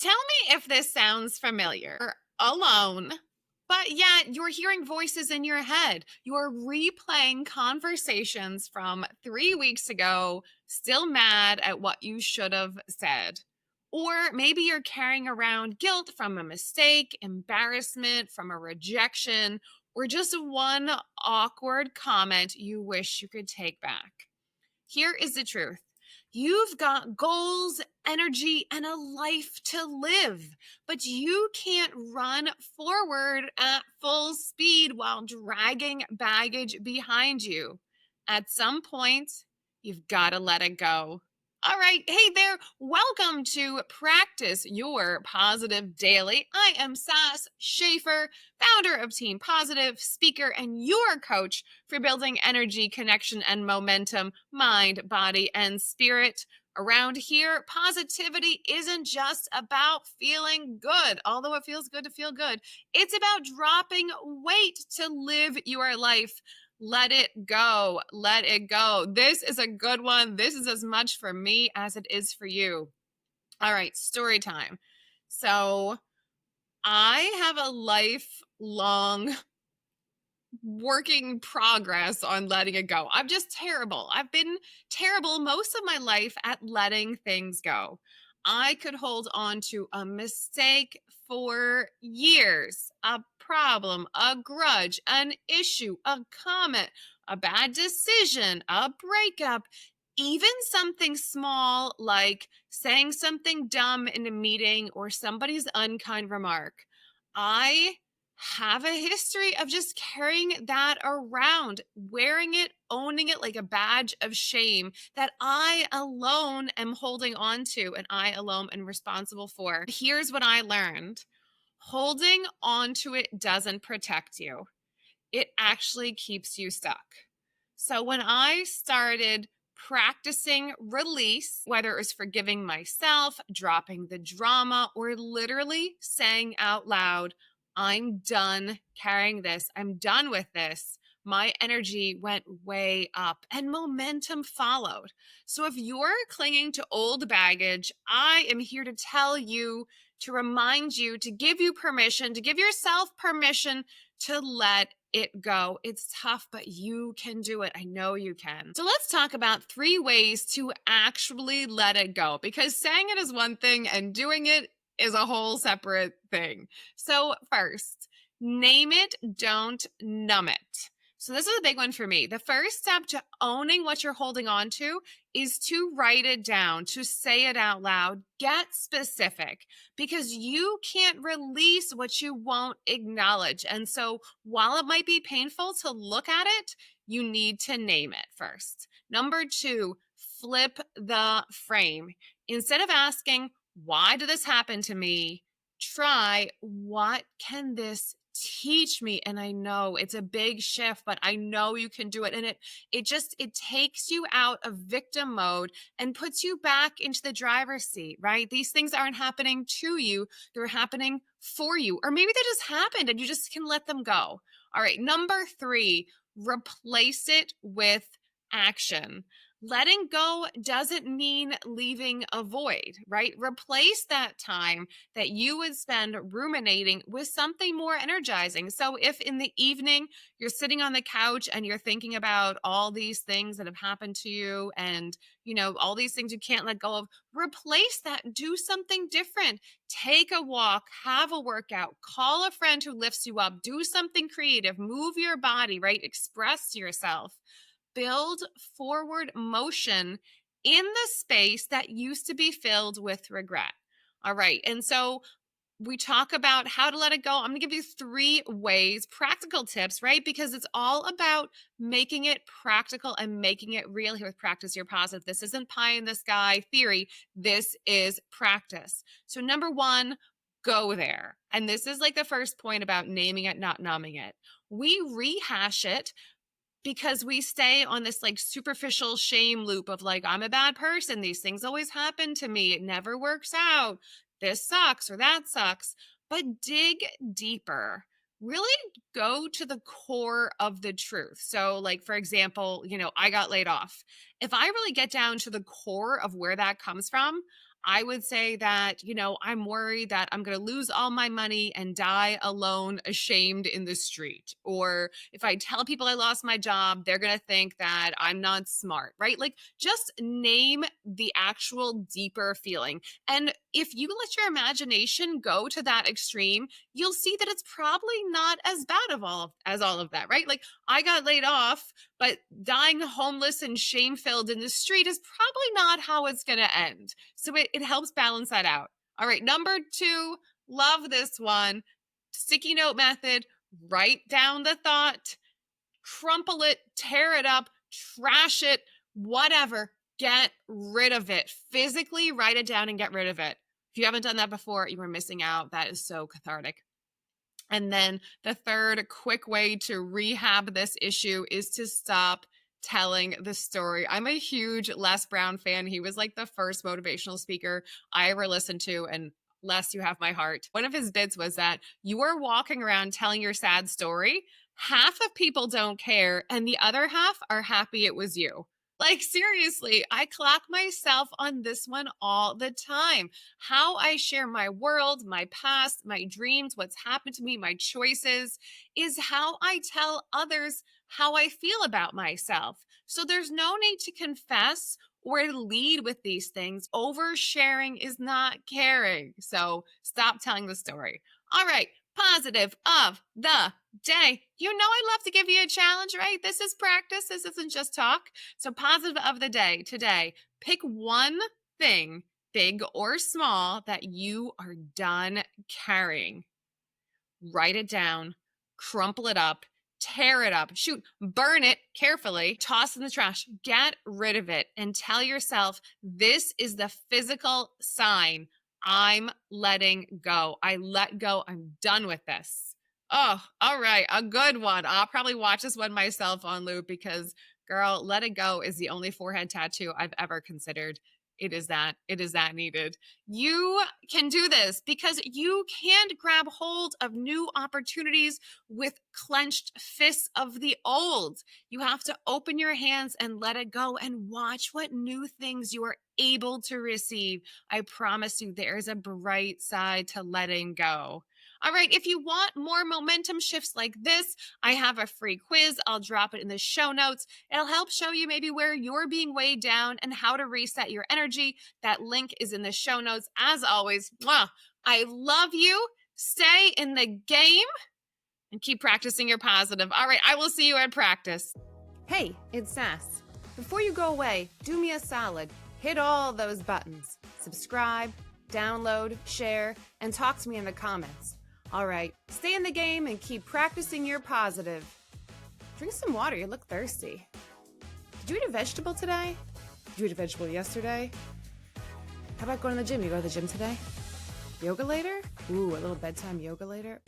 Tell me if this sounds familiar. You're alone, but yet you're hearing voices in your head. You're replaying conversations from 3 weeks ago, still mad at what you should have said. Or maybe you're carrying around guilt from a mistake, embarrassment from a rejection, or just one awkward comment you wish you could take back. Here is the truth. You've got goals, energy, and a life to live, but you can't run forward at full speed while dragging baggage behind you. At some point, you've got to let it go. All right. Hey there. Welcome to Practice Your Positive Daily. I am Sass Schaefer, founder of Team Positive, speaker, and your coach for building energy, connection, and momentum, mind, body, and spirit. Around here, positivity isn't just about feeling good, although it feels good to feel good. It's about dropping weight to live your life. Let it go. Let it go. This is a good one. This is as much for me as it is for you. All right, story time. So, I have a lifelong working progress on letting it go. I'm just terrible. I've been terrible most of my life at letting things go. I could hold on to a mistake for years, a problem, a grudge, an issue, a comment, a bad decision, a breakup, even something small like saying something dumb in a meeting or somebody's unkind remark. I have a history of just carrying that around, wearing it, owning it like a badge of shame that I alone am holding on to and I alone am responsible for. Here's what I learned: holding on to it doesn't protect you, it actually keeps you stuck. So when I started practicing release, whether it was forgiving myself, dropping the drama, or literally saying out loud, I'm done carrying this, I'm done with this, my energy went way up and momentum followed. So if you're clinging to old baggage, I am here to tell you, to remind you, to give you permission, to give yourself permission to let it go. It's tough, but you can do it. I know you can. So let's talk about 3 ways to actually let it go, because saying it is one thing and doing it is a whole separate thing. So, first, name it, don't numb it. So, this is a big one for me. The first step to owning what you're holding on to is to write it down, to say it out loud, get specific, because you can't release what you won't acknowledge. And so, while it might be painful to look at it, you need to name it first. Number two, flip the frame. Instead of asking, why did this happen to me? Try, what can this teach me? And I know it's a big shift, but I know you can do it. And it takes you out of victim mode and puts you back into the driver's seat, right? These things aren't happening to you, they're happening for you. Or maybe they just happened and you just can let them go. All right, number three, replace it with action. Letting go doesn't mean leaving a void, right? Replace that time that you would spend ruminating with something more energizing. So if in the evening you're sitting on the couch and you're thinking about all these things that have happened to you and, all these things you can't let go of, replace that, do something different. Take a walk, have a workout, call a friend who lifts you up, do something creative, move your body, right? Express yourself. Build forward motion in the space that used to be filled with regret. All right. And so we talk about how to let it go. I'm going to give you 3 ways, practical tips, right? Because it's all about making it practical and making it real here with Practice Your Positive. This isn't pie in the sky theory. This is practice. So, number one, go there. And this is like the first point about naming it, not numbing it. We rehash it because we stay on this like superficial shame loop of like, I'm a bad person, these things always happen to me, it never works out, this sucks or that sucks. But dig deeper, really go to the core of the truth. So like, for example, I got laid off. If I really get down to the core of where that comes from, I would say that, I'm worried that I'm going to lose all my money and die alone, ashamed in the street. Or if I tell people I lost my job, they're going to think that I'm not smart, right? Like just name the actual deeper feeling. And if you let your imagination go to that extreme, you'll see that it's probably not as bad as all of that, right? Like I got laid off, but dying homeless and shame filled in the street is probably not how it's going to end. So it helps balance that out. All right, number 2, love this one. Sticky note method. Write down the thought, crumple it, tear it up, trash it, whatever. Get rid of it. Physically write it down and get rid of it. If you haven't done that before, you are missing out. That is so cathartic. And then the third quick way to rehab this issue is to stop telling the story. I'm a huge Les Brown fan. He was like the first motivational speaker I ever listened to. And Les, you have my heart. One of his bits was that you are walking around telling your sad story. Half of people don't care, and the other half are happy it was you. Like, seriously, I clock myself on this one all the time. How I share my world, my past, my dreams, what's happened to me, my choices is how I tell others how I feel about myself. So there's no need to confess or lead with these things. Oversharing is not caring. So stop telling the story. All right, positive of the day. You know I love to give you a challenge, right? This is practice. This isn't just talk. So positive of the day today, pick one thing, big or small, that you are done carrying. Write it down, crumple it up, tear it up, shoot, burn it carefully, toss in the trash, get rid of it, and tell yourself this is the physical sign I'm letting go. I let go. I'm done with this. Oh, all right. A good one. I'll probably watch this one myself on loop because, girl, let it go is the only forehead tattoo I've ever considered. It is that needed. You can do this because you can't grab hold of new opportunities with clenched fists of the old. You have to open your hands and let it go and watch what new things you are able to receive. I promise you, there is a bright side to letting go. All right, if you want more momentum shifts like this, I have a free quiz. I'll drop it in the show notes. It'll help show you maybe where you're being weighed down and how to reset your energy. That link is in the show notes. As always, I love you. Stay in the game and keep practicing your positive. All right, I will see you at practice. Hey, it's Sass. Before you go away, do me a solid. Hit all those buttons. Subscribe, download, share, and talk to me in the comments. All right, stay in the game and keep practicing your positive. Drink some water, you look thirsty. Did you eat a vegetable today? Did you eat a vegetable yesterday? How about going to the gym? You go to the gym today? Yoga later? Ooh, a little bedtime yoga later?